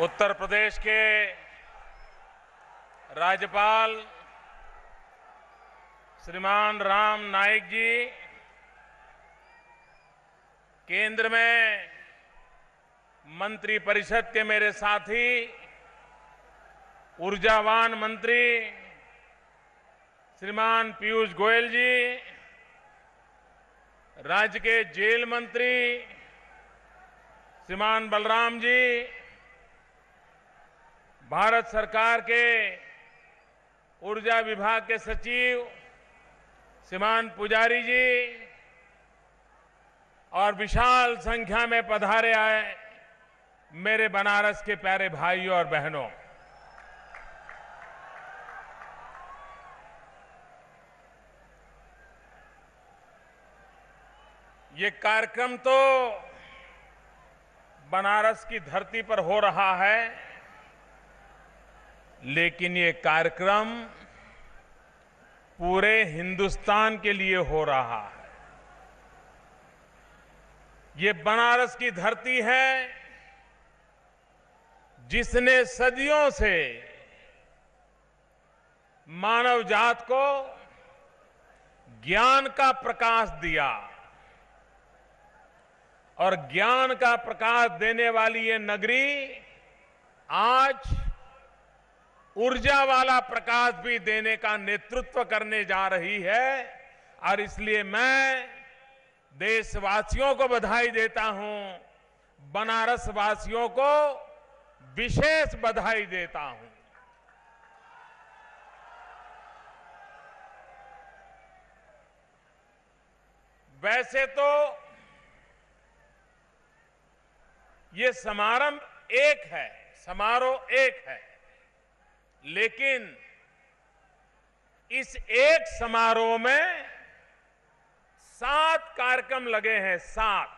उत्तर प्रदेश के राज्यपाल श्रीमान राम नाईक जी, केंद्र में मंत्रिपरिषद के मेरे साथी, ऊर्जावान मंत्री श्रीमान पीयूष गोयल जी, राज्य के जेल मंत्री श्रीमान बलराम जी, भारत सरकार के ऊर्जा विभाग के सचिव श्रीमान पुजारी जी और विशाल संख्या में पधारे आए मेरे बनारस के प्यारे भाइयों और बहनों, ये कार्यक्रम तो बनारस की धरती पर हो रहा है, लेकिन ये कार्यक्रम पूरे हिंदुस्तान के लिए हो रहा है। ये बनारस की धरती है जिसने सदियों से मानव जात को ज्ञान का प्रकाश दिया और ज्ञान का प्रकाश देने वाली ये नगरी आज ऊर्जा वाला प्रकाश भी देने का नेतृत्व करने जा रही है। और इसलिए मैं देशवासियों को बधाई देता हूं, बनारस वासियों को विशेष बधाई देता हूं। वैसे तो ये समारोह एक है, लेकिन इस एक समारोह में 7 कार्यक्रम लगे हैं। 7।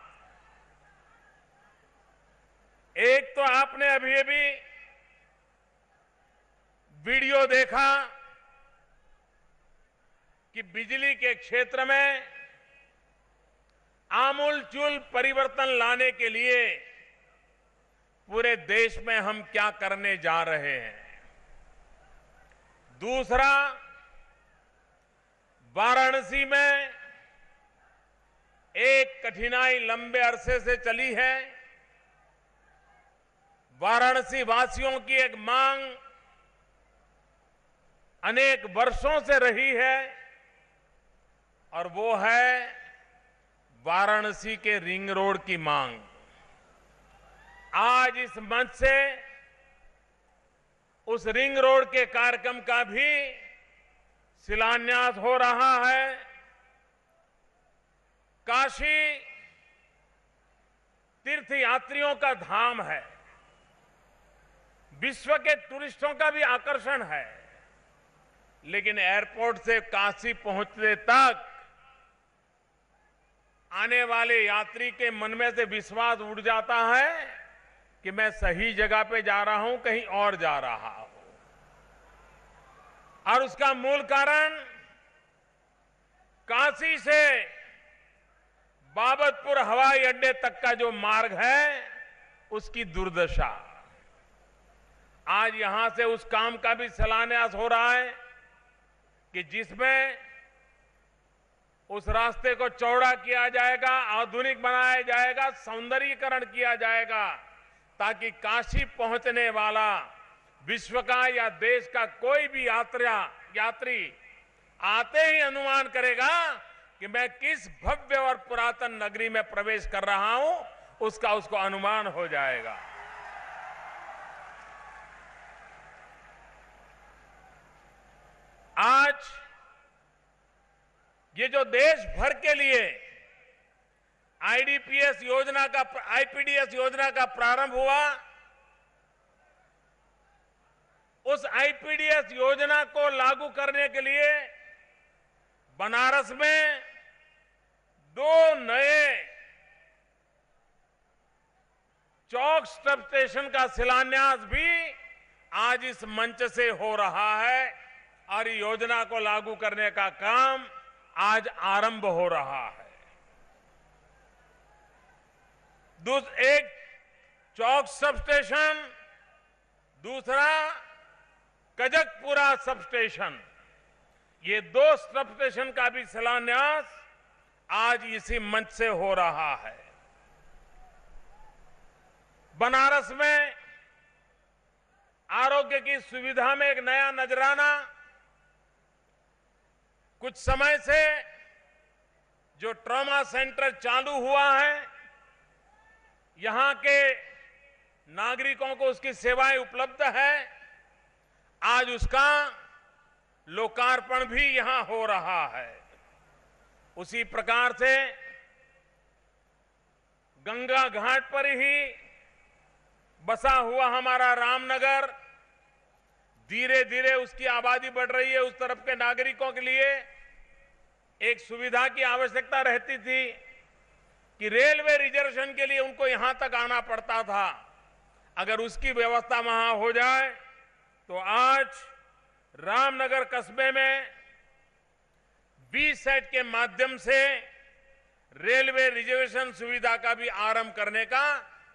एक तो आपने अभी वीडियो देखा कि बिजली के क्षेत्र में आमूलचूल परिवर्तन लाने के लिए पूरे देश में हम क्या करने जा रहे हैं। दूसरा, वाराणसी में एक कठिनाई लंबे अरसे से चली है। वाराणसी वासियों की एक मांग अनेक वर्षों से रही है और वो है वाराणसी के रिंग रोड की मांग। आज इस मंच से उस रिंग रोड के कार्यक्रम का भी शिलान्यास हो रहा है। काशी तीर्थ यात्रियों का धाम है, विश्व के टूरिस्टों का भी आकर्षण है, लेकिन एयरपोर्ट से काशी पहुंचने तक आने वाले यात्री के मन में से विश्वास उठ जाता है कि मैं सही जगह पे जा रहा हूं, कहीं और जा रहा हूं। और उसका मूल कारण काशी से बाबतपुर हवाई अड्डे तक का जो मार्ग है, उसकी दुर्दशा। आज यहां से उस काम का भी शिलान्यास हो रहा है कि जिसमें उस रास्ते को चौड़ा किया जाएगा, आधुनिक बनाया जाएगा, सौंदर्यीकरण किया जाएगा, ताकि काशी पहुंचने वाला विश्व का या देश का कोई भी यात्री आते ही अनुमान करेगा कि मैं किस भव्य और पुरातन नगरी में प्रवेश कर रहा हूं, उसको अनुमान हो जाएगा। आज ये जो देश भर के लिए आईपीडीएस योजना का प्रारंभ हुआ, उस आईपीडीएस योजना को लागू करने के लिए बनारस में 2 नए चौक सब स्टेशन का शिलान्यास भी आज इस मंच से हो रहा है और योजना को लागू करने का काम आज आरंभ हो रहा है। एक चौक सब स्टेशन दूसरा कजकपुरा सब स्टेशन, ये 2 सब स्टेशन का भी शिलान्यास आज इसी मंच से हो रहा है। बनारस में आरोग्य की सुविधा में एक नया नजराना, कुछ समय से जो ट्रॉमा सेंटर चालू हुआ है, यहां के नागरिकों को उसकी सेवाएं उपलब्ध है, आज उसका लोकार्पण भी यहां हो रहा है। उसी प्रकार से गंगा घाट पर ही बसा हुआ हमारा रामनगर, धीरे धीरे उसकी आबादी बढ़ रही है। उस तरफ के नागरिकों के लिए एक सुविधा की आवश्यकता रहती थी कि रेलवे रिजर्वेशन के लिए उनको यहां तक आना पड़ता था। अगर उसकी व्यवस्था वहां हो जाए तो आज रामनगर कस्बे में बी-सेट के माध्यम से रेलवे रिजर्वेशन सुविधा का भी आरंभ करने का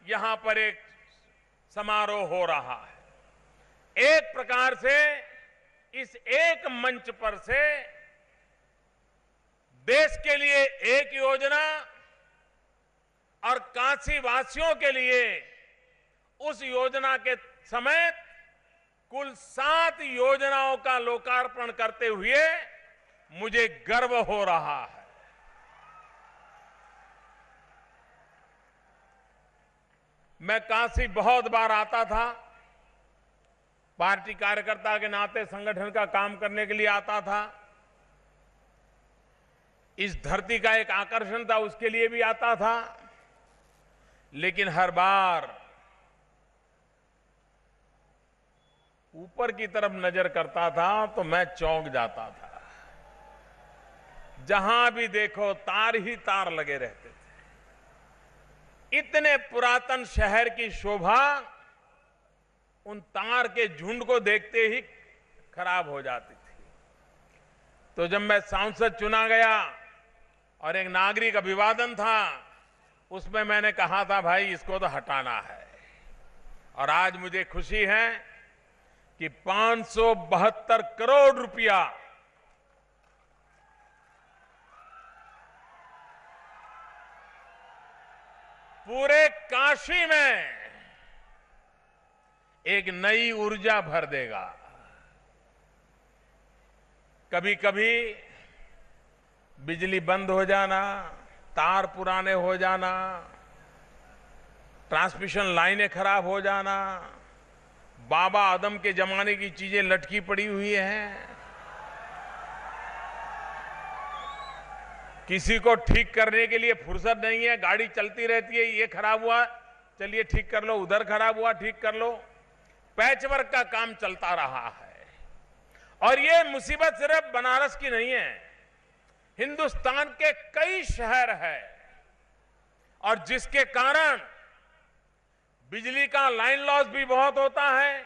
यहां पर एक समारोह हो रहा है। एक प्रकार से इस एक मंच पर से देश के लिए एक योजना और काशी वासियों के लिए उस योजना के समेत कुल 7 योजनाओं का लोकार्पण करते हुए मुझे गर्व हो रहा है। मैं काशी बहुत बार आता था, पार्टी कार्यकर्ता के नाते संगठन का काम करने के लिए आता था। इस धरती का एक आकर्षण था, उसके लिए भी आता था, लेकिन हर बार ऊपर की तरफ नजर करता था तो मैं चौंक जाता था। जहां भी देखो तार ही तार लगे रहते थे। इतने पुरातन शहर की शोभा उन तार के झुंड को देखते ही खराब हो जाती थी। तो जब मैं सांसद चुना गया और एक नागरिक अभिवादन था, उसमें मैंने कहा था भाई इसको तो हटाना है। और आज मुझे खुशी है कि 572 करोड़ रुपया पूरे काशी में एक नई ऊर्जा भर देगा। कभी कभी बिजली बंद हो जाना, तार पुराने हो जाना, ट्रांसमिशन लाइनें खराब हो जाना, बाबा आदम के जमाने की चीजें लटकी पड़ी हुई हैं, किसी को ठीक करने के लिए फुर्सत नहीं है, गाड़ी चलती रहती है, ये खराब हुआ चलिए ठीक कर लो, उधर खराब हुआ ठीक कर लो, पैचवर्क का काम चलता रहा है। और ये मुसीबत सिर्फ बनारस की नहीं है, हिंदुस्तान के कई शहर है, और जिसके कारण बिजली का लाइन लॉस भी बहुत होता है,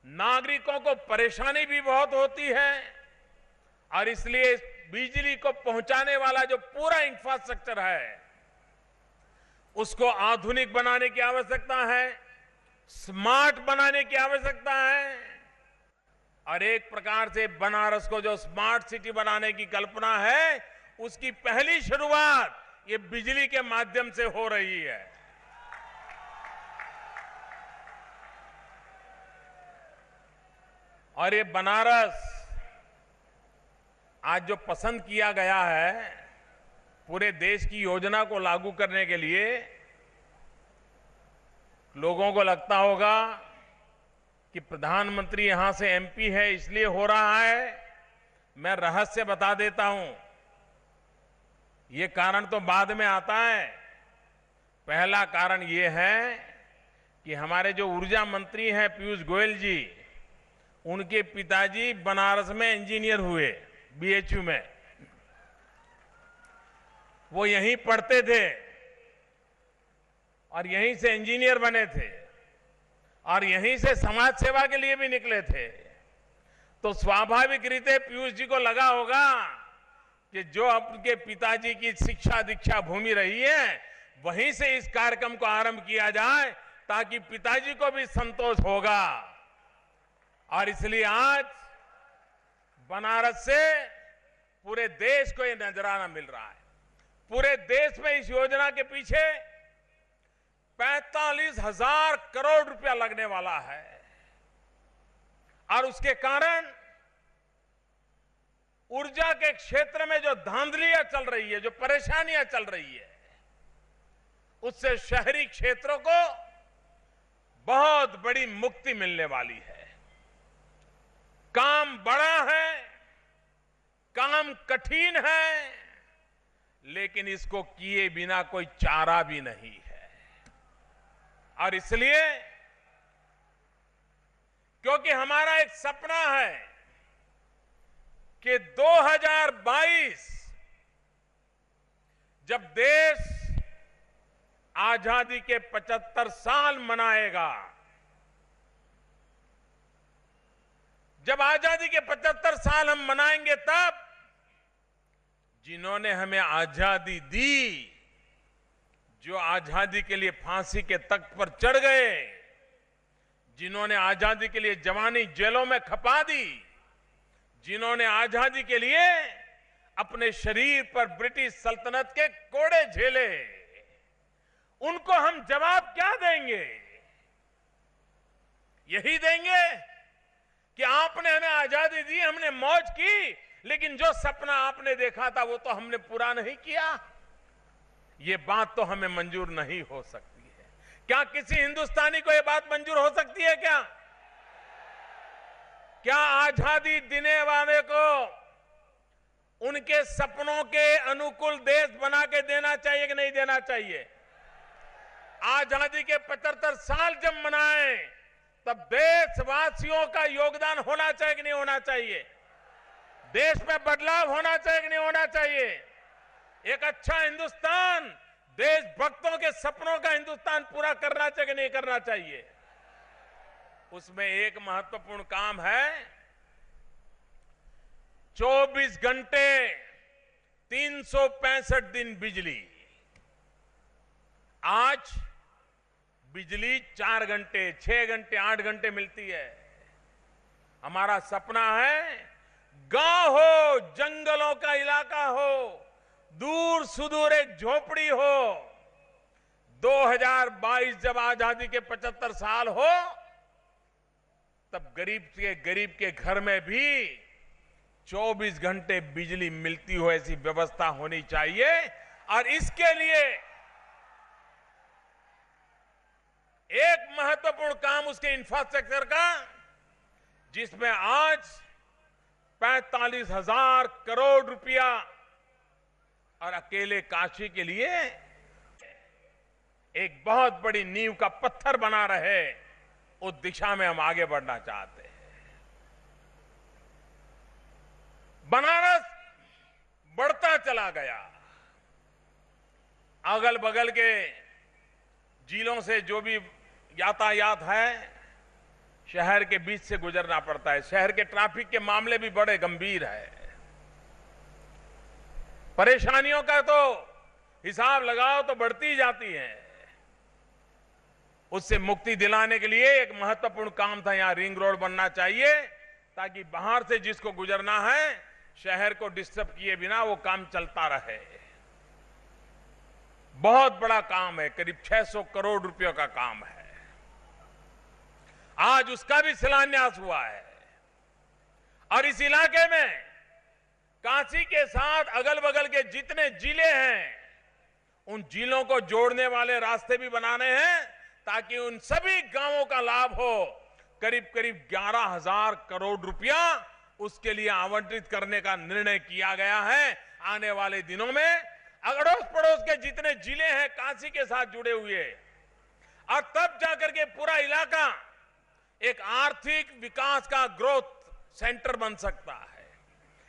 नागरिकों को परेशानी भी बहुत होती है। और इसलिए बिजली को पहुंचाने वाला जो पूरा इंफ्रास्ट्रक्चर है उसको आधुनिक बनाने की आवश्यकता है, स्मार्ट बनाने की आवश्यकता है। और एक प्रकार से बनारस को जो स्मार्ट सिटी बनाने की कल्पना है, उसकी पहली शुरुआत ये बिजली के माध्यम से हो रही है। और ये बनारस आज जो पसंद किया गया है पूरे देश की योजना को लागू करने के लिए, लोगों को लगता होगा कि प्रधानमंत्री यहां से एमपी है इसलिए हो रहा है। मैं रहस्य बता देता हूं, ये कारण तो बाद में आता है। पहला कारण ये है कि हमारे जो ऊर्जा मंत्री हैं पीयूष गोयल जी, उनके पिताजी बनारस में इंजीनियर हुए, बीएचयू में, वो यहीं पढ़ते थे और यहीं से इंजीनियर बने थे और यहीं से समाज सेवा के लिए भी निकले थे। तो स्वाभाविक रीते पीयूष जी को लगा होगा कि जो आपके पिताजी की शिक्षा दीक्षा भूमि रही है, वहीं से इस कार्यक्रम को आरंभ किया जाए ताकि पिताजी को भी संतोष होगा। और इसलिए आज बनारस से पूरे देश को ये नजराना मिल रहा है। पूरे देश में इस योजना के पीछे 45,000 करोड़ रुपया लगने वाला है और उसके कारण ऊर्जा के क्षेत्र में जो धांधलियां चल रही है, जो परेशानियां चल रही है, उससे शहरी क्षेत्रों को बहुत बड़ी मुक्ति मिलने वाली है। काम बड़ा है, काम कठिन है, लेकिन इसको किए बिना कोई चारा भी नहीं है। और इसलिए क्योंकि हमारा एक सपना है कि 2022 जब देश आजादी के 75 साल मनाएगा, जब आजादी के 75 साल हम मनाएंगे, तब जिन्होंने हमें आजादी दी, जो आजादी के लिए फांसी के तख्त पर चढ़ गए, जिन्होंने आजादी के लिए जवानी जेलों में खपा दी, जिन्होंने आजादी के लिए अपने शरीर पर ब्रिटिश सल्तनत के कोड़े झेले, उनको हम जवाब क्या देंगे? यही देंगे कि आपने हमें आजादी दी, हमने मौज की, लेकिन जो सपना आपने देखा था वो तो हमने पूरा नहीं किया। ये बात तो हमें मंजूर नहीं हो सकती है। क्या किसी हिंदुस्तानी को ये बात मंजूर हो सकती है? क्या आजादी देने वाले को उनके सपनों के अनुकूल देश बना के देना चाहिए कि नहीं देना चाहिए? आजादी के 75 साल जब मनाएं, तब देशवासियों का योगदान होना चाहिए कि नहीं होना चाहिए? देश में बदलाव होना चाहिए कि नहीं होना चाहिए? एक अच्छा हिंदुस्तान, देशभक्तों के सपनों का हिंदुस्तान पूरा करना चाहिए कि नहीं करना चाहिए? उसमें एक महत्वपूर्ण काम है, 24 घंटे 365 दिन बिजली। आज बिजली 4 घंटे, 6 घंटे, 8 घंटे मिलती है। हमारा सपना है गांव हो, जंगलों का इलाका हो, दूर सुदूर एक झोपड़ी हो, 2022 जब आजादी के 75 साल हो, तब गरीब के घर में भी 24 घंटे बिजली मिलती हो, ऐसी व्यवस्था होनी चाहिए। और इसके लिए एक महत्वपूर्ण काम उसके इंफ्रास्ट्रक्चर का, जिसमें आज 45,000 करोड़ रुपया और अकेले काशी के लिए एक बहुत बड़ी नींव का पत्थर बना रहे, उस दिशा में हम आगे बढ़ना चाहते हैं। बनारस बढ़ता चला गया। अगल बगल के जिलों से जो भी यातायात है, शहर के बीच से गुजरना पड़ता है। शहर के ट्रैफिक के मामले भी बड़े गंभीर है। परेशानियों का तो हिसाब लगाओ तो बढ़ती जाती है। उससे मुक्ति दिलाने के लिए एक महत्वपूर्ण काम था, यहां रिंग रोड बनना चाहिए, ताकि बाहर से जिसको गुजरना है, शहर को डिस्टर्ब किए बिना वो काम चलता रहे। बहुत बड़ा काम है, करीब 600 करोड़ रुपयों का काम है। आज उसका भी शिलान्यास हुआ है। और इस इलाके में काशी के साथ अगल बगल के जितने जिले हैं, उन जिलों को जोड़ने वाले रास्ते भी बनाने हैं, ताकि उन सभी गांवों का लाभ हो। करीब करीब 11,000 करोड़ रुपया उसके लिए आवंटित करने का निर्णय किया गया है। आने वाले दिनों में अड़ोस पड़ोस के जितने जिले हैं काशी के साथ जुड़े हुए, और तब जाकर के पूरा इलाका एक आर्थिक विकास का ग्रोथ सेंटर बन सकता है,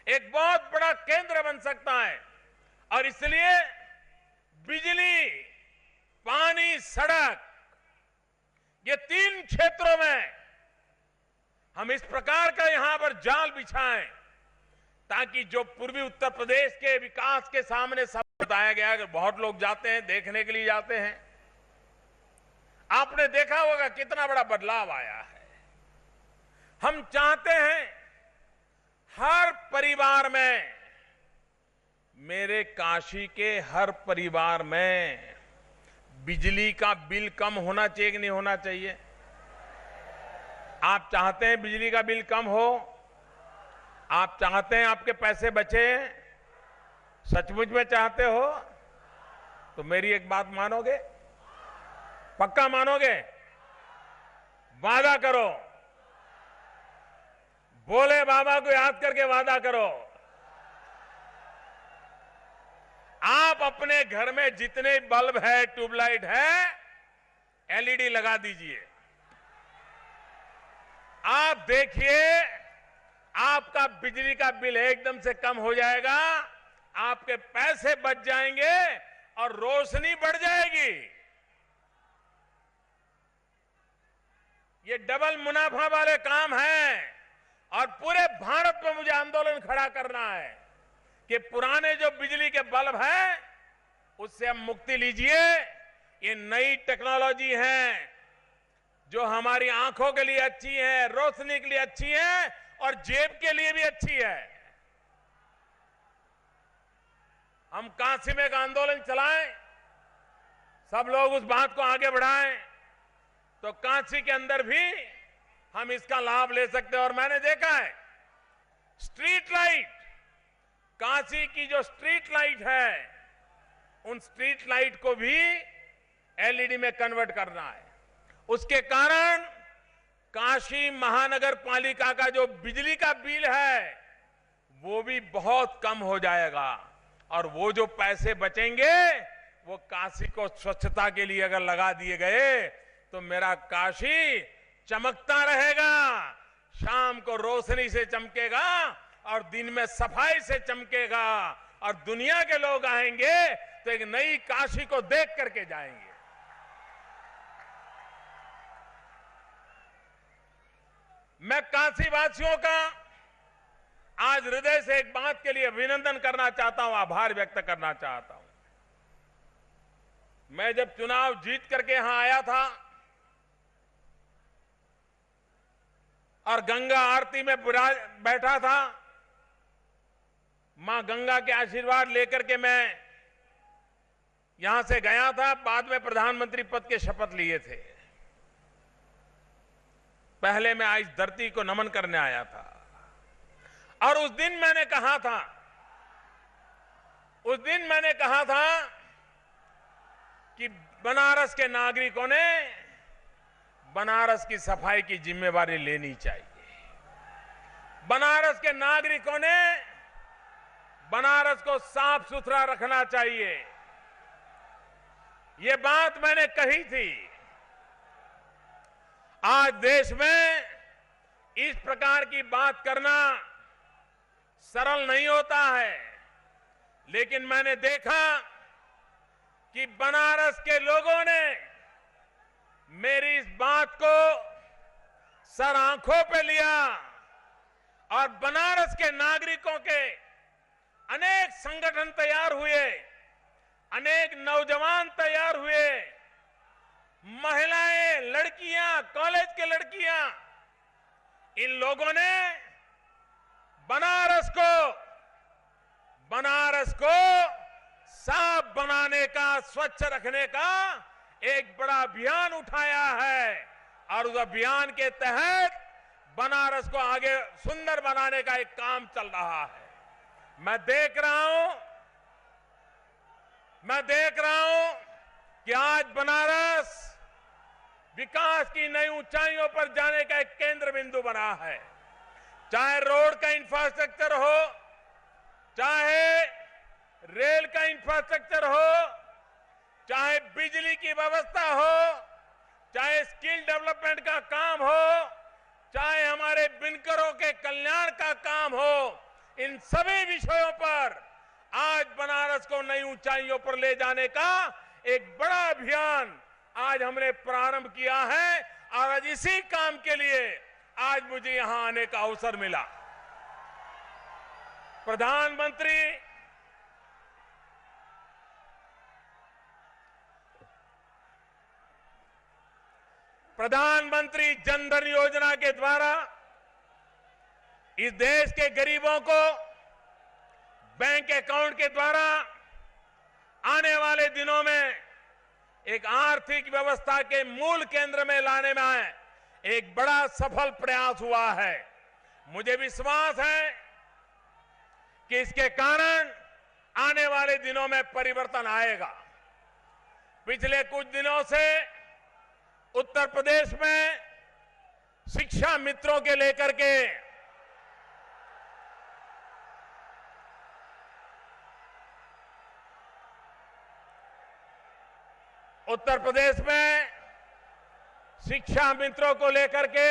एक बहुत बड़ा केंद्र बन सकता है। और इसलिए बिजली, पानी, सड़क, ये 3 क्षेत्रों में हम इस प्रकार का यहां पर जाल बिछाएं, ताकि जो पूर्वी उत्तर प्रदेश के विकास के सामने सब बताया गया है, बहुत लोग जाते हैं, देखने के लिए जाते हैं। आपने देखा होगा कितना बड़ा बदलाव आया है। हम चाहते हैं हर परिवार में, मेरे काशी के हर परिवार में बिजली का बिल कम होना चाहिए कि नहीं होना चाहिए? आप चाहते हैं बिजली का बिल कम हो? आप चाहते हैं आपके पैसे बचे? सचमुच में चाहते हो तो मेरी एक बात मानोगे? पक्का मानोगे? वादा करो, भोले बाबा को याद करके वादा करो। आप अपने घर में जितने बल्ब है, ट्यूबलाइट है, एलईडी लगा दीजिए। आप देखिए आपका बिजली का बिल एकदम से कम हो जाएगा, आपके पैसे बच जाएंगे और रोशनी बढ़ जाएगी। ये डबल मुनाफा वाले काम हैं और पूरे भारत में मुझे आंदोलन खड़ा करना है कि पुराने जो बिजली के बल्ब हैं उससे हम मुक्ति लीजिए। ये नई टेक्नोलॉजी है जो हमारी आंखों के लिए अच्छी है, रोशनी के लिए अच्छी है और जेब के लिए भी अच्छी है। हम काशी में एक आंदोलन चलाएं, सब लोग उस बात को आगे बढ़ाएं तो काशी के अंदर भी हम इसका लाभ ले सकते हैं। और मैंने देखा है स्ट्रीट लाइट, काशी की जो स्ट्रीट लाइट है उन स्ट्रीट लाइट को भी एलईडी में कन्वर्ट करना है। उसके कारण काशी महानगर पालिका का जो बिजली का बिल है वो भी बहुत कम हो जाएगा और वो जो पैसे बचेंगे वो काशी को स्वच्छता के लिए अगर लगा दिए गए तो मेरा काशी चमकता रहेगा, शाम को रोशनी से चमकेगा और दिन में सफाई से चमकेगा और दुनिया के लोग आएंगे तो एक नई काशी को देख करके जाएंगे। मैं काशी वासियों का आज हृदय से एक बात के लिए अभिनंदन करना चाहता हूं, आभार व्यक्त करना चाहता हूं। मैं जब चुनाव जीत करके यहां आया था और गंगा आरती में बैठा था, मां गंगा के आशीर्वाद लेकर के मैं यहां से गया था। बाद में प्रधानमंत्री पद के शपथ लिए थे। पहले मैं इस धरती को नमन करने आया था और उस दिन मैंने कहा था कि बनारस के नागरिकों ने बनारस की सफाई की जिम्मेवारी लेनी चाहिए। बनारस के नागरिकों ने बनारस को साफ सुथरा रखना चाहिए। ये बात मैंने कही थी। आज देश में इस प्रकार की बात करना सरल नहीं होता है, लेकिन मैंने देखा कि बनारस के लोगों ने मेरी इस बात को सर आंखों पे लिया और बनारस के नागरिकों के अनेक संगठन तैयार हुए, अनेक नौजवान तैयार हुए, महिलाएं, लड़कियां, कॉलेज के लड़कियां, इन लोगों ने बनारस को साफ बनाने का, स्वच्छ रखने का एक बड़ा अभियान उठाया है और उस अभियान के तहत बनारस को आगे सुंदर बनाने का एक काम चल रहा है। मैं देख रहा हूं कि आज बनारस विकास की नई ऊंचाइयों पर जाने का एक केंद्र बिंदु बना है। चाहे रोड का इंफ्रास्ट्रक्चर हो, चाहे रेल का इंफ्रास्ट्रक्चर हो, चाहे बिजली की व्यवस्था हो, चाहे स्किल डेवलपमेंट का काम हो, चाहे हमारे बिनकरों के कल्याण का काम हो, इन सभी विषयों पर आज बनारस को नई ऊंचाइयों पर ले जाने का एक बड़ा अभियान आज हमने प्रारंभ किया है और आज इसी काम के लिए आज मुझे यहां आने का अवसर मिला। प्रधानमंत्री प्रधानमंत्री जन धन योजना के द्वारा इस देश के गरीबों को बैंक अकाउंट के द्वारा आने वाले दिनों में एक आर्थिक व्यवस्था के मूल केंद्र में लाने में एक बड़ा सफल प्रयास हुआ है। मुझे विश्वास है कि इसके कारण आने वाले दिनों में परिवर्तन आएगा। पिछले कुछ दिनों से उत्तर प्रदेश में शिक्षा मित्रों के लेकर के उत्तर प्रदेश में शिक्षा मित्रों को लेकर के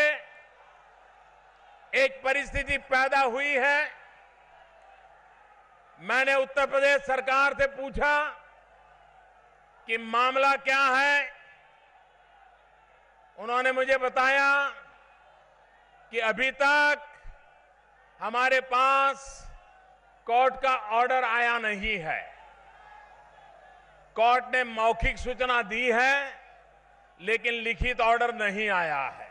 एक परिस्थिति पैदा हुई है। मैंने उत्तर प्रदेश सरकार से पूछा कि मामला क्या है। उन्होंने मुझे बताया कि अभी तक हमारे पास कोर्ट का ऑर्डर आया नहीं है। कोर्ट ने मौखिक सूचना दी है लेकिन लिखित ऑर्डर नहीं आया है।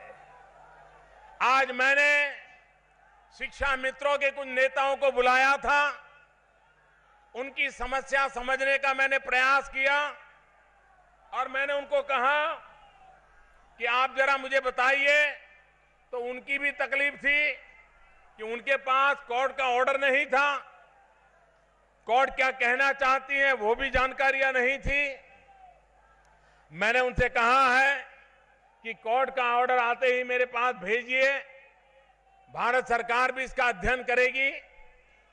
आज मैंने शिक्षा मित्रों के कुछ नेताओं को बुलाया था, उनकी समस्या समझने का मैंने प्रयास किया और मैंने उनको कहा कि आप जरा मुझे बताइए। तो उनकी भी तकलीफ थी कि उनके पास कोर्ट का ऑर्डर नहीं था, कोर्ट क्या कहना चाहती है वो भी जानकारियां नहीं थी। मैंने उनसे कहा है कि कोर्ट का ऑर्डर आते ही मेरे पास भेजिए, भारत सरकार भी इसका अध्ययन करेगी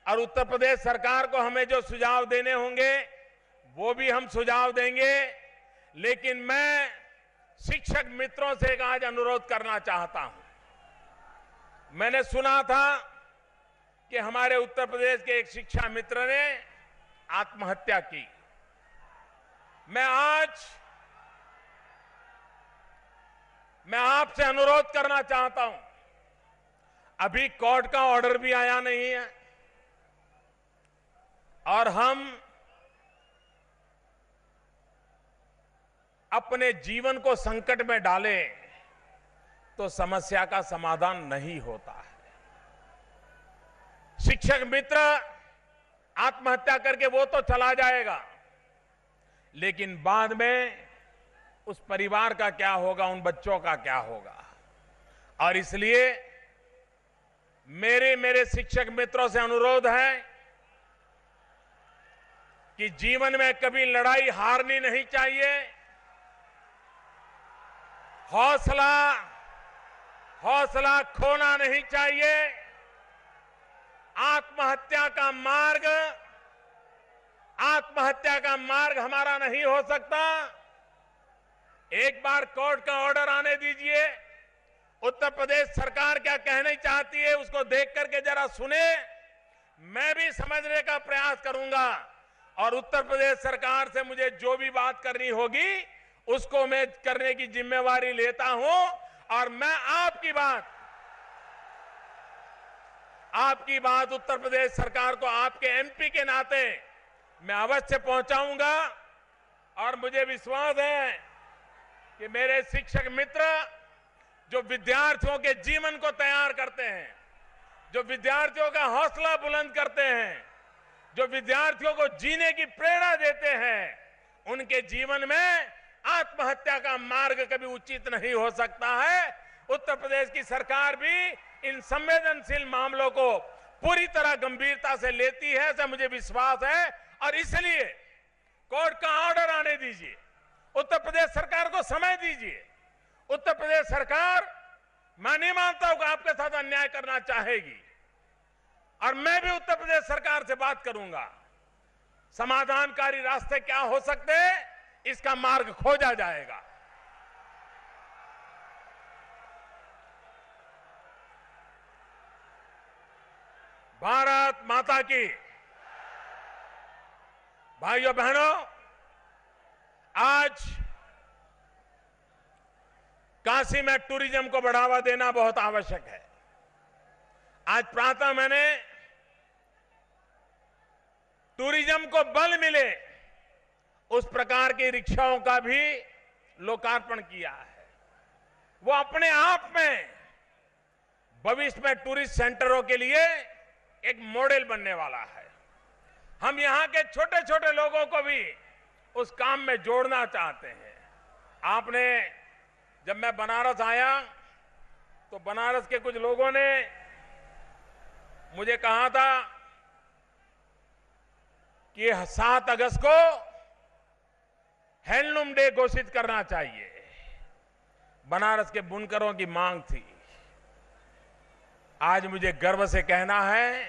और उत्तर प्रदेश सरकार को हमें जो सुझाव देने होंगे वो भी हम सुझाव देंगे। लेकिन मैं शिक्षक मित्रों से एक आज अनुरोध करना चाहता हूं। मैंने सुना था कि हमारे उत्तर प्रदेश के एक शिक्षा मित्र ने आत्महत्या की। मैं आपसे अनुरोध करना चाहता हूं, अभी कोर्ट का ऑर्डर भी आया नहीं है और हम अपने जीवन को संकट में डालें तो समस्या का समाधान नहीं होता है। शिक्षक मित्र आत्महत्या करके वो तो चला जाएगा, लेकिन बाद में उस परिवार का क्या होगा, उन बच्चों का क्या होगा। और इसलिए मेरे शिक्षक मित्रों से अनुरोध है कि जीवन में कभी लड़ाई हारनी नहीं चाहिए। हौसला खोना नहीं चाहिए। आत्महत्या का मार्ग हमारा नहीं हो सकता। एक बार कोर्ट का ऑर्डर आने दीजिए। उत्तर प्रदेश सरकार क्या कहना चाहती है उसको देख करके जरा सुने। मैं भी समझने का प्रयास करूंगा और उत्तर प्रदेश सरकार से मुझे जो भी बात करनी होगी उसको मैं करने की जिम्मेवारी लेता हूं। और मैं आपकी बात उत्तर प्रदेश सरकार को आपके एमपी के नाते मैं अवश्य पहुंचाऊंगा। और मुझे विश्वास है कि मेरे शिक्षक मित्र जो विद्यार्थियों के जीवन को तैयार करते हैं, जो विद्यार्थियों का हौसला बुलंद करते हैं, जो विद्यार्थियों को जीने की प्रेरणा देते हैं, उनके जीवन में आत्महत्या का मार्ग कभी उचित नहीं हो सकता है। उत्तर प्रदेश की सरकार भी इन संवेदनशील मामलों को पूरी तरह गंभीरता से लेती है, ऐसा मुझे विश्वास है। और इसलिए कोर्ट का ऑर्डर आने दीजिए, उत्तर प्रदेश सरकार को समय दीजिए। उत्तर प्रदेश सरकार, मैं नहीं मानता हूं कि आपके साथ अन्याय करना चाहेगी और मैं भी उत्तर प्रदेश सरकार से बात करूंगा। समाधानकारी रास्ते क्या हो सकते हैं, इसका मार्ग खोजा जाएगा। भारत माता की। भाइयों बहनों, आज काशी में टूरिज्म को बढ़ावा देना बहुत आवश्यक है। आज प्रातः मैंने टूरिज्म को बल मिले उस प्रकार की रिक्शाओं का भी लोकार्पण किया है। वो अपने आप में भविष्य में टूरिस्ट सेंटरों के लिए एक मॉडल बनने वाला है। हम यहां के छोटे छोटे लोगों को भी उस काम में जोड़ना चाहते हैं। आपने, जब मैं बनारस आया तो बनारस के कुछ लोगों ने मुझे कहा था कि 7 अगस्त को हैंडलूम डे घोषित करना चाहिए। बनारस के बुनकरों की मांग थी। आज मुझे गर्व से कहना है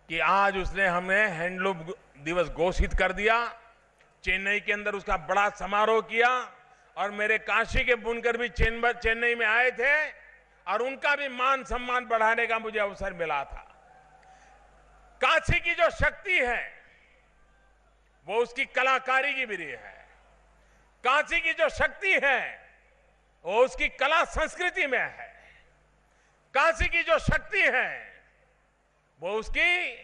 कि आज उसने हमें हैंडलूम दिवस घोषित कर दिया। चेन्नई के अंदर उसका बड़ा समारोह किया और मेरे काशी के बुनकर भी चेन्नई में आए थे और उनका भी मान सम्मान बढ़ाने का मुझे अवसर मिला था। काशी की जो शक्ति है वो उसकी कलाकारी की भी है। काशी की जो शक्ति है वो उसकी कला संस्कृति में है। काशी की जो शक्ति है वो उसकी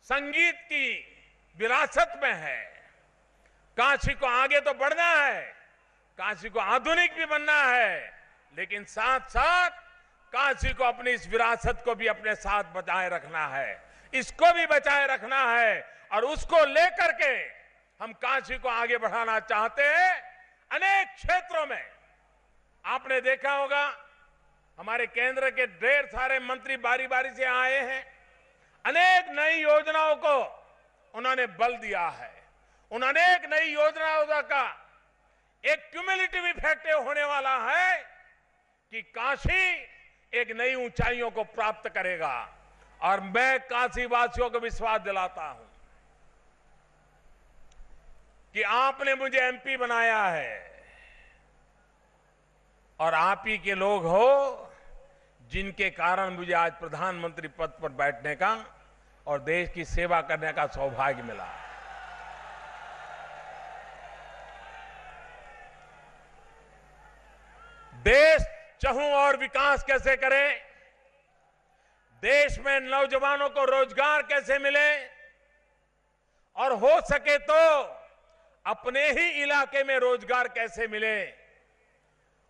संगीत की विरासत में है। काशी को आगे तो बढ़ना है, काशी को आधुनिक भी बनना है, लेकिन साथ साथ काशी को अपनी इस विरासत को भी अपने साथ बचाए रखना है। इसको भी बचाए रखना है और उसको लेकर के हम काशी को आगे बढ़ाना चाहते हैं। अनेक क्षेत्रों में आपने देखा होगा हमारे केंद्र के ढेर सारे मंत्री बारी बारी से आए हैं। अनेक नई योजनाओं को उन्होंने बल दिया है। उन अनेक नई योजनाओं का एक क्यूमुलेटिव इफेक्ट होने वाला है कि काशी एक नई ऊंचाइयों को प्राप्त करेगा। और मैं काशी वासियों को विश्वास दिलाता हूं कि आपने मुझे एमपी बनाया है और आप ही के लोग हो जिनके कारण मुझे आज प्रधानमंत्री पद पर बैठने का और देश की सेवा करने का सौभाग्य मिला। देश चाहूं और विकास कैसे करे, देश में नौजवानों को रोजगार कैसे मिले और हो सके तो अपने ही इलाके में रोजगार कैसे मिले,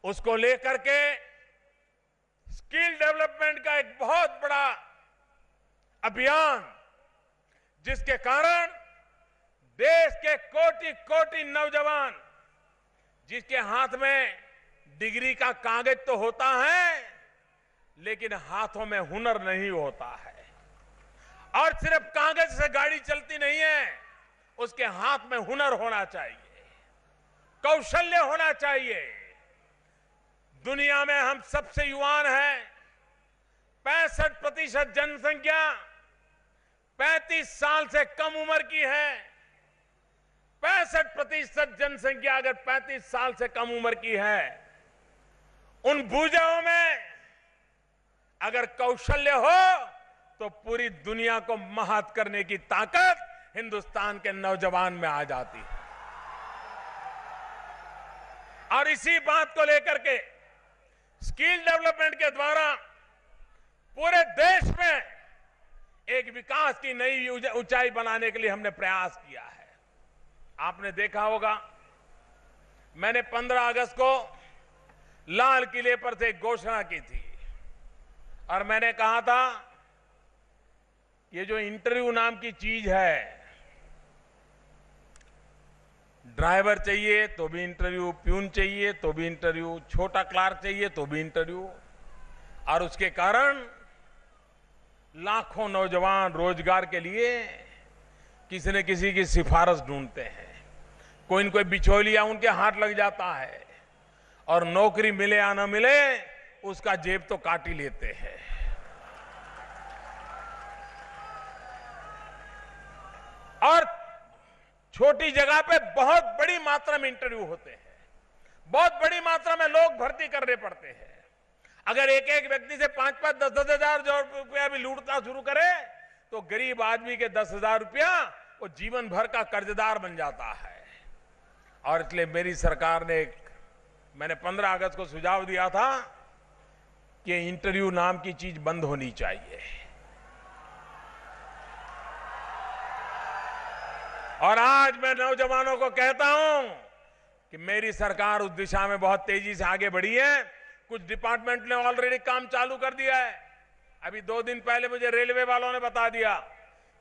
उसको लेकर के स्किल डेवलपमेंट का एक बहुत बड़ा अभियान, जिसके कारण देश के कोटि कोटि नौजवान जिसके हाथ में डिग्री का कागज तो होता है लेकिन हाथों में हुनर नहीं होता है, और सिर्फ कागज से गाड़ी चलती नहीं है, उसके हाथ में हुनर होना चाहिए, कौशल्य होना चाहिए। दुनिया में हम सबसे युवान हैं। 65% जनसंख्या 35 साल से कम उम्र की है। 65% जनसंख्या अगर 35 साल से कम उम्र की है, उन भुजाओं में अगर कौशल्य हो तो पूरी दुनिया को महात करने की ताकत हिंदुस्तान के नौजवान में आ जाती है। और इसी बात को लेकर के स्किल डेवलपमेंट के द्वारा पूरे देश में एक विकास की नई ऊंचाई बनाने के लिए हमने प्रयास किया है। आपने देखा होगा मैंने 15 अगस्त को लाल किले पर से एक घोषणा की थी और मैंने कहा था ये जो इंटरव्यू नाम की चीज है, ड्राइवर चाहिए तो भी इंटरव्यू, प्यून चाहिए तो भी इंटरव्यू, छोटा क्लार्क चाहिए तो भी इंटरव्यू, और उसके कारण लाखों नौजवान रोजगार के लिए किसी न किसी की सिफारिश ढूंढते हैं। कोई न कोई बिचौलिया उनके हाथ लग जाता है और नौकरी मिले या न मिले उसका जेब तो काट ही लेते हैं। और छोटी जगह पे बहुत बड़ी मात्रा में इंटरव्यू होते हैं, बहुत बड़ी मात्रा में लोग भर्ती करने पड़ते हैं। अगर एक एक व्यक्ति से 5-5, 10-10 हजार रुपया भी लूटना शुरू करे तो गरीब आदमी के 10,000 रुपया वो जीवन भर का कर्जदार बन जाता है। और इसलिए मेरी सरकार ने मैंने 15 अगस्त को सुझाव दिया था कि इंटरव्यू नाम की चीज बंद होनी चाहिए। और आज मैं नौजवानों को कहता हूं कि मेरी सरकार उस दिशा में बहुत तेजी से आगे बढ़ी है। कुछ डिपार्टमेंट ने ऑलरेडी काम चालू कर दिया है। अभी 2 दिन पहले मुझे रेलवे वालों ने बता दिया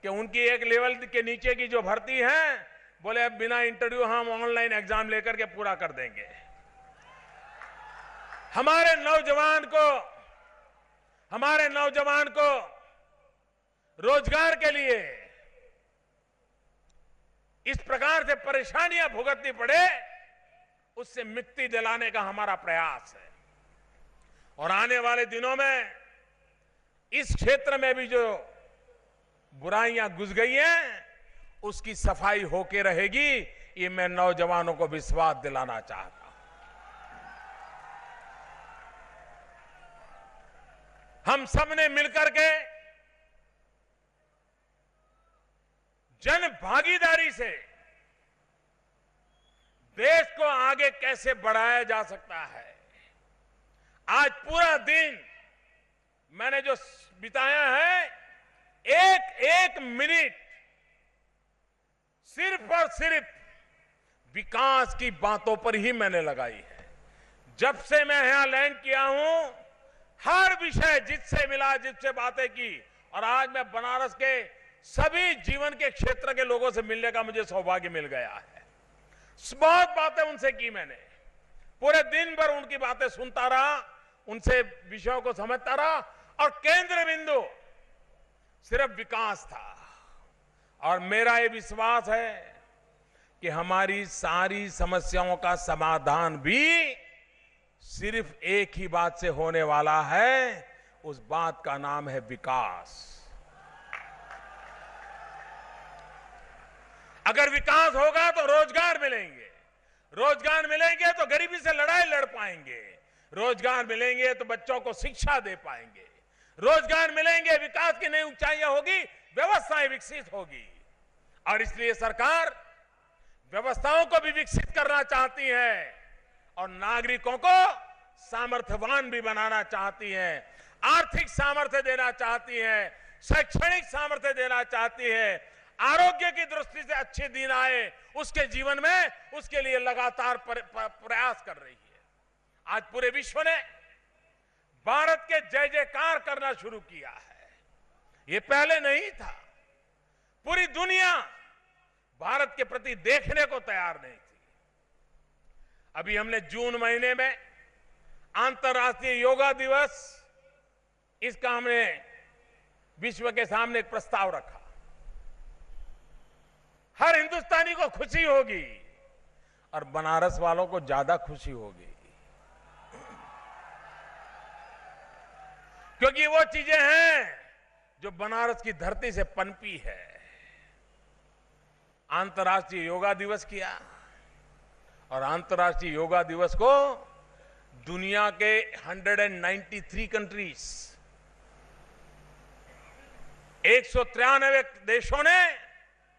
कि उनकी एक लेवल के नीचे की जो भर्ती है, बोले अब बिना इंटरव्यू हम ऑनलाइन एग्जाम लेकर के पूरा कर देंगे। हमारे नौजवान को रोजगार के लिए इस प्रकार से परेशानियां भुगतनी पड़े, उससे मुक्ति दिलाने का हमारा प्रयास है। और आने वाले दिनों में इस क्षेत्र में भी जो बुराइयां घुस गई हैं, उसकी सफाई होके रहेगी, ये मैं नौजवानों को विश्वास दिलाना चाहता हूं। हम सबने मिलकर के जन भागीदारी से देश को आगे कैसे बढ़ाया जा सकता है। आज पूरा दिन मैंने जो बिताया है, एक मिनट सिर्फ और सिर्फ विकास की बातों पर ही मैंने लगाई है। जब से मैं यहां लैंड किया हूं, हर विषय जिससे मिला, जिससे बातें की, और आज मैं बनारस के सभी जीवन के क्षेत्र के लोगों से मिलने का मुझे सौभाग्य मिल गया है। बहुत बातें उनसे की मैंने, पूरे दिन भर उनकी बातें सुनता रहा, उनसे विषयों को समझता रहा, और केंद्र बिंदु सिर्फ विकास था। और मेरा ये विश्वास है कि हमारी सारी समस्याओं का समाधान भी सिर्फ एक ही बात से होने वाला है, उस बात का नाम है विकास। अगर विकास होगा तो रोजगार मिलेंगे, रोजगार मिलेंगे तो गरीबी से लड़ाई लड़ पाएंगे, रोजगार मिलेंगे तो बच्चों को शिक्षा दे पाएंगे, रोजगार मिलेंगे, विकास की नई ऊंचाइयां होगी, व्यवस्थाएं विकसित होगी। और इसलिए सरकार व्यवस्थाओं को भी विकसित करना चाहती है और नागरिकों को सामर्थ्यवान भी बनाना चाहती है, आर्थिक सामर्थ्य देना चाहती है, शैक्षणिक सामर्थ्य देना चाहती है, आरोग्य की दृष्टि से अच्छे दिन आए उसके जीवन में, उसके लिए लगातार प्रयास कर रही है। आज पूरे विश्व ने भारत के जय जयकार करना शुरू किया है, ये पहले नहीं था। पूरी दुनिया भारत के प्रति देखने को तैयार नहीं थी। अभी हमने जून महीने में अंतर्राष्ट्रीय योगा दिवस, इसका हमने विश्व के सामने एक प्रस्ताव रखा। हर हिंदुस्तानी को खुशी होगी और बनारस वालों को ज्यादा खुशी होगी, क्योंकि वो चीजें हैं जो बनारस की धरती से पनपी है। अंतर्राष्ट्रीय योगा दिवस किया, और अंतर्राष्ट्रीय योगा दिवस को दुनिया के 193 कंट्रीज, 193 देशों ने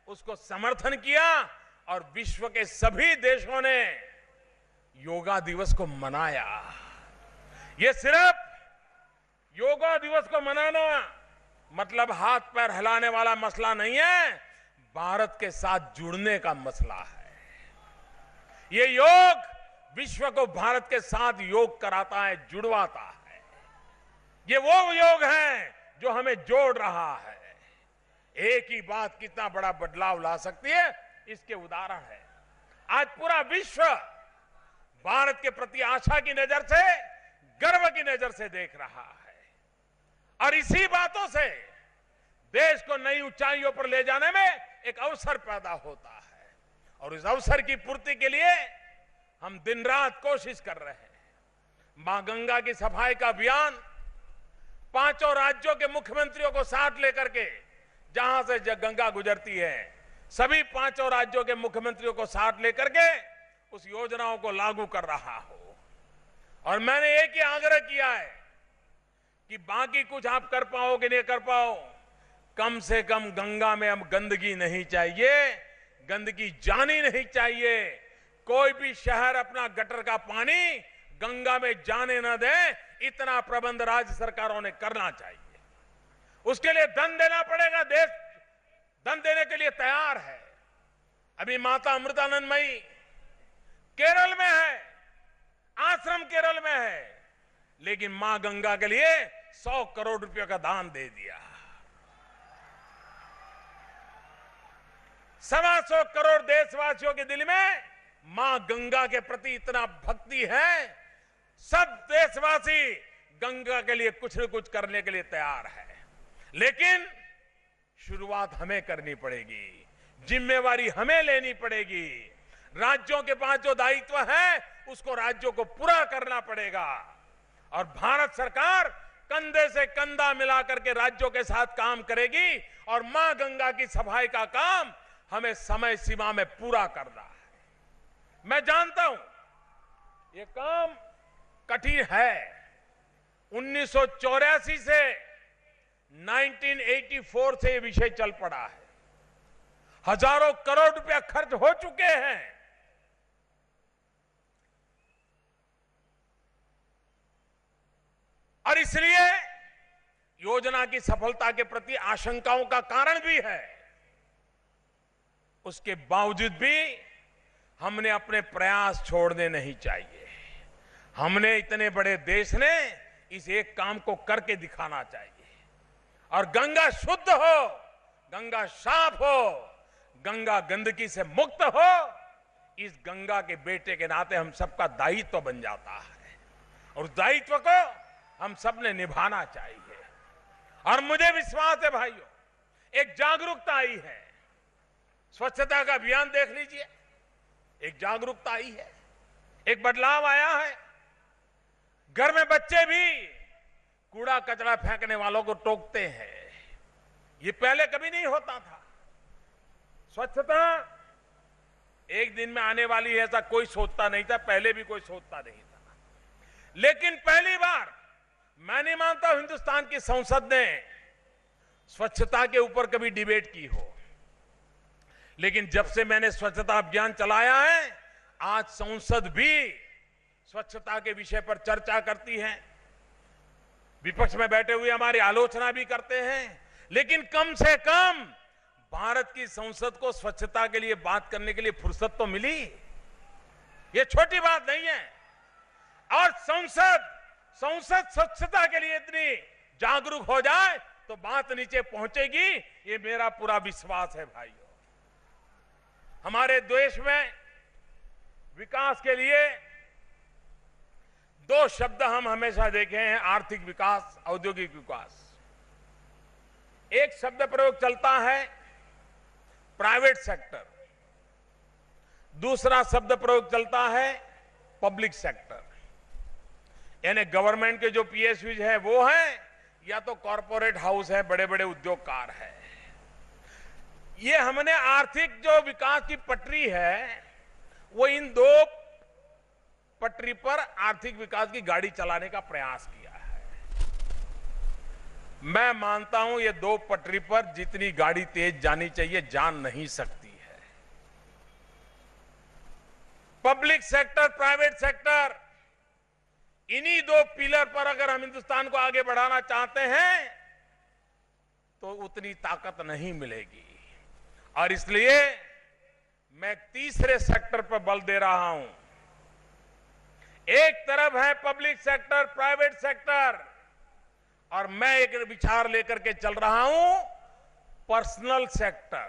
उसको समर्थन किया, और विश्व के सभी देशों ने योगा दिवस को मनाया। ये सिर्फ योगा दिवस को मनाना मतलब हाथ पैर हिलाने वाला मसला नहीं है, भारत के साथ जुड़ने का मसला है। ये योग विश्व को भारत के साथ योग कराता है, जुड़वाता है। ये वो योग है जो हमें जोड़ रहा है। एक ही बात कितना बड़ा बदलाव ला सकती है, इसके उदाहरण है। आज पूरा विश्व भारत के प्रति आशा की नजर से, गर्व की नजर से देख रहा है, और इसी बातों से देश को नई ऊंचाइयों पर ले जाने में एक अवसर पैदा होता है। और इस अवसर की पूर्ति के लिए हम दिन रात कोशिश कर रहे हैं। मां गंगा की सफाई का अभियान 5 राज्यों के मुख्यमंत्रियों को साथ लेकर के, जहां से गंगा गुजरती है, सभी 5 राज्यों के मुख्यमंत्रियों को साथ लेकर के उस योजनाओं को लागू कर रहा हूं। और मैंने एक ही आग्रह किया है कि बाकी कुछ आप कर पाओ कि नहीं कर पाओ, कम से कम गंगा में अब गंदगी नहीं चाहिए, गंदगी जानी नहीं चाहिए। कोई भी शहर अपना गटर का पानी गंगा में जाने न दे, इतना प्रबंध राज्य सरकारों ने करना चाहिए। उसके लिए धन देना पड़ेगा, देश धन देने के लिए तैयार है। अभी माता अमृतानंदमयी केरल में है, आश्रम केरल में है, लेकिन मां गंगा के लिए 100 करोड़ रुपए का दान दे दिया। 125 करोड़ देशवासियों के दिल में मां गंगा के प्रति इतना भक्ति है, सब देशवासी गंगा के लिए कुछ न कुछ करने के लिए तैयार है। लेकिन शुरुआत हमें करनी पड़ेगी, जिम्मेवारी हमें लेनी पड़ेगी। राज्यों के पास जो दायित्व है उसको राज्यों को पूरा करना पड़ेगा और भारत सरकार कंधे से कंधा मिलाकर के राज्यों के साथ काम करेगी और मां गंगा की सफाई का काम हमें समय सीमा में पूरा करना है। मैं जानता हूं ये काम कठिन है। 1984 से 1984 से ये विषय चल पड़ा है। हजारों करोड़ रुपया खर्च हो चुके हैं। और इसलिए योजना की सफलता के प्रति आशंकाओं का कारण भी है। उसके बावजूद भी हमने अपने प्रयास छोड़ने नहीं चाहिए। हमने इतने बड़े देश ने इस एक काम को करके दिखाना चाहिए और गंगा शुद्ध हो, गंगा साफ हो, गंगा गंदगी से मुक्त हो, इस गंगा के बेटे के नाते हम सबका दायित्व बन जाता है और उस दायित्व को हम सबने निभाना चाहिए। और मुझे विश्वास है भाइयों, एक जागरूकता आई है। स्वच्छता का अभियान देख लीजिए, एक जागरूकता आई है, एक बदलाव आया है। घर में बच्चे भी कूड़ा कचरा फेंकने वालों को टोकते हैं। ये पहले कभी नहीं होता था। स्वच्छता एक दिन में आने वाली है ऐसा कोई सोचता नहीं था, पहले भी कोई सोचता नहीं था। लेकिन पहली बार मैं नहीं मानता हिंदुस्तान की संसद ने स्वच्छता के ऊपर कभी डिबेट की हो, लेकिन जब से मैंने स्वच्छता अभियान चलाया है, आज संसद भी स्वच्छता के विषय पर चर्चा करती है। विपक्ष में बैठे हुए हमारी आलोचना भी करते हैं, लेकिन कम से कम भारत की संसद को स्वच्छता के लिए बात करने के लिए फुर्सत तो मिली। ये छोटी बात नहीं है। और संसद स्वच्छता के लिए इतनी जागरूक हो जाए तो बात नीचे पहुंचेगी, ये मेरा पूरा विश्वास है भाइयों। हमारे देश में विकास के लिए दो शब्द हम हमेशा देखे हैं, आर्थिक विकास, औद्योगिक विकास। एक शब्द प्रयोग चलता है प्राइवेट सेक्टर, दूसरा शब्द प्रयोग चलता है पब्लिक सेक्टर। यानी गवर्नमेंट के जो पीएसयूज है वो है, या तो कॉरपोरेट हाउस है, बड़े बड़े उद्योगकार है। ये हमने आर्थिक जो विकास की पटरी है वो इन दो पटरी पर आर्थिक विकास की गाड़ी चलाने का प्रयास किया है। मैं मानता हूं ये दो पटरी पर जितनी गाड़ी तेज जानी चाहिए जान नहीं सकती है। पब्लिक सेक्टर, प्राइवेट सेक्टर, इन्हीं दो पिलर पर अगर हम हिंदुस्तान को आगे बढ़ाना चाहते हैं तो उतनी ताकत नहीं मिलेगी। और इसलिए मैं तीसरे सेक्टर पर बल दे रहा हूं। एक तरफ है पब्लिक सेक्टर, प्राइवेट सेक्टर, और मैं एक विचार लेकर के चल रहा हूं पर्सनल सेक्टर।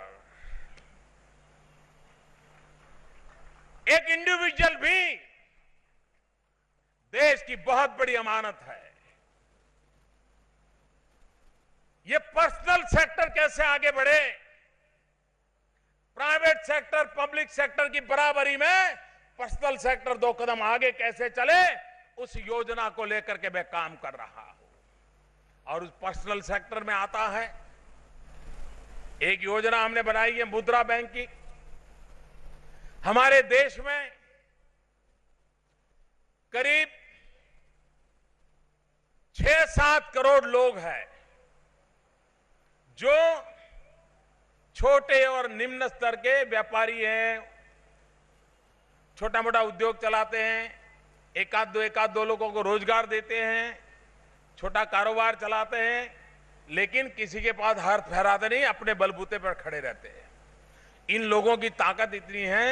एक इंडिविजुअल भी देश की बहुत बड़ी अमानत है। ये पर्सनल सेक्टर कैसे आगे बढ़े, प्राइवेट सेक्टर पब्लिक सेक्टर की बराबरी में पर्सनल सेक्टर दो कदम आगे कैसे चले, उस योजना को लेकर के मैं काम कर रहा हूं। और उस पर्सनल सेक्टर में आता है एक योजना हमने बनाई है मुद्रा बैंक की। हमारे देश में करीब 6-7 करोड़ लोग हैं जो छोटे और निम्न स्तर के व्यापारी हैं, छोटा मोटा उद्योग चलाते हैं, एक आध दो लोगों को रोजगार देते हैं, छोटा कारोबार चलाते हैं, लेकिन किसी के पास हाथ फहराते नहीं, अपने बलबूते पर खड़े रहते हैं। इन लोगों की ताकत इतनी है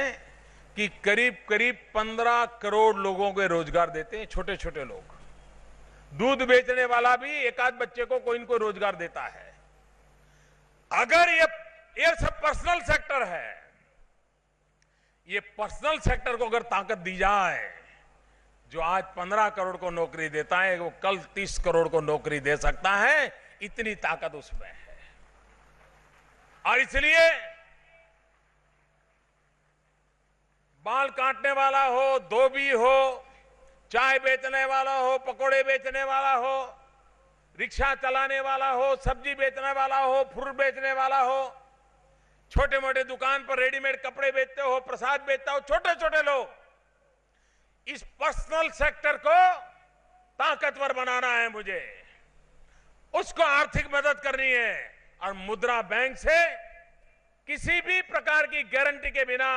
कि करीब करीब 15 करोड़ लोगों को रोजगार देते हैं, छोटे छोटे लोग। दूध बेचने वाला भी एक आध बच्चे को कोई न कोई रोजगार देता है। अगर ये सब पर्सनल सेक्टर है, ये पर्सनल सेक्टर को अगर ताकत दी जाए, जो आज 15 करोड़ को नौकरी देता है वो कल 30 करोड़ को नौकरी दे सकता है, इतनी ताकत उसमें है। और इसलिए बाल काटने वाला हो, धोबी हो, चाय बेचने वाला हो, पकोड़े बेचने वाला हो, रिक्शा चलाने वाला हो, सब्जी बेचने वाला हो, फ्रूट बेचने वाला हो, छोटे मोटे दुकान पर रेडीमेड कपड़े बेचते हो, प्रसाद बेचता हो, छोटे छोटे लोग, इस पर्सनल सेक्टर को ताकतवर बनाना है मुझे, उसको आर्थिक मदद करनी है। और मुद्रा बैंक से किसी भी प्रकार की गारंटी के बिना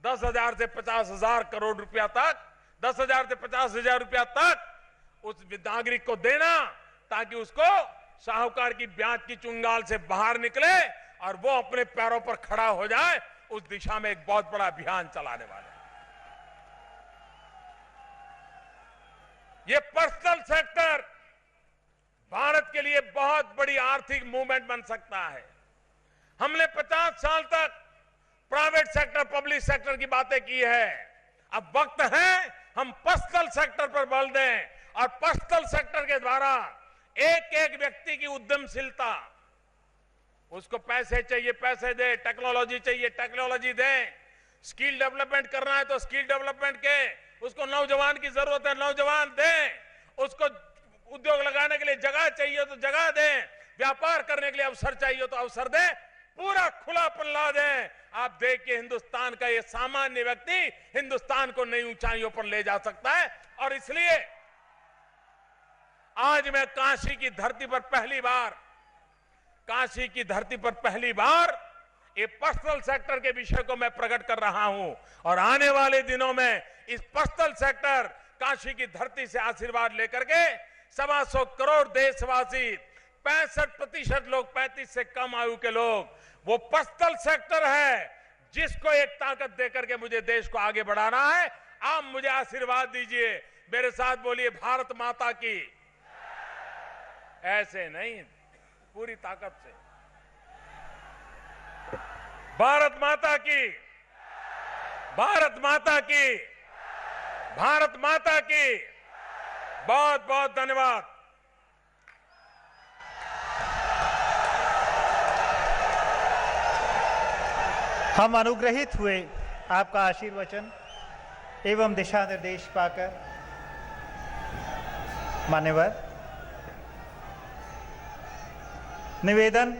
10,000 से 50,000 करोड़ रुपया तक, 10,000 से 50,000 रुपया तक उस नागरिक को देना, ताकि उसको साहूकार की ब्याज की चुंगाल से बाहर निकले और वो अपने पैरों पर खड़ा हो जाए। उस दिशा में एक बहुत बड़ा अभियान चलाने वाले हैं। ये पर्सनल सेक्टर भारत के लिए बहुत बड़ी आर्थिक मूवमेंट बन सकता है। हमने 50 साल तक प्राइवेट सेक्टर, पब्लिक सेक्टर की बातें की है। अब वक्त है हम पर्सनल सेक्टर पर बल दें और पर्सनल सेक्टर के द्वारा एक एक व्यक्ति की उद्यमशीलता, उसको पैसे चाहिए पैसे दे, टेक्नोलॉजी चाहिए टेक्नोलॉजी दे, स्किल डेवलपमेंट करना है तो स्किल डेवलपमेंट के, उसको नौजवान की जरूरत है नौजवान दे, उसको उद्योग लगाने के लिए जगह चाहिए तो जगह दे, व्यापार करने के लिए अवसर चाहिए तो अवसर दे, पूरा खुलापन ला दे। आप देखिए हिंदुस्तान का ये सामान्य व्यक्ति हिंदुस्तान को नई ऊंचाइयों पर ले जा सकता है। और इसलिए आज मैं काशी की धरती पर पहली बार ये पर्सनल सेक्टर के विषय को मैं प्रकट कर रहा हूं। और आने वाले दिनों में इस पर्सनल सेक्टर काशी की धरती से आशीर्वाद लेकर के 125 करोड़ देशवासी, 65% लोग, 35 से कम आयु के लोग, वो पर्सनल सेक्टर है जिसको एक ताकत देकर के मुझे देश को आगे बढ़ाना है। आप मुझे आशीर्वाद दीजिए, मेरे साथ बोलिए भारत माता की। ऐसे नहीं, पूरी ताकत से भारत माता की, भारत माता की, भारत माता की। बहुत बहुत धन्यवाद। हम अनुग्रहित हुए आपका आशीर्वचन एवं दिशा निर्देश पाकर। मान्यवर, निवेदन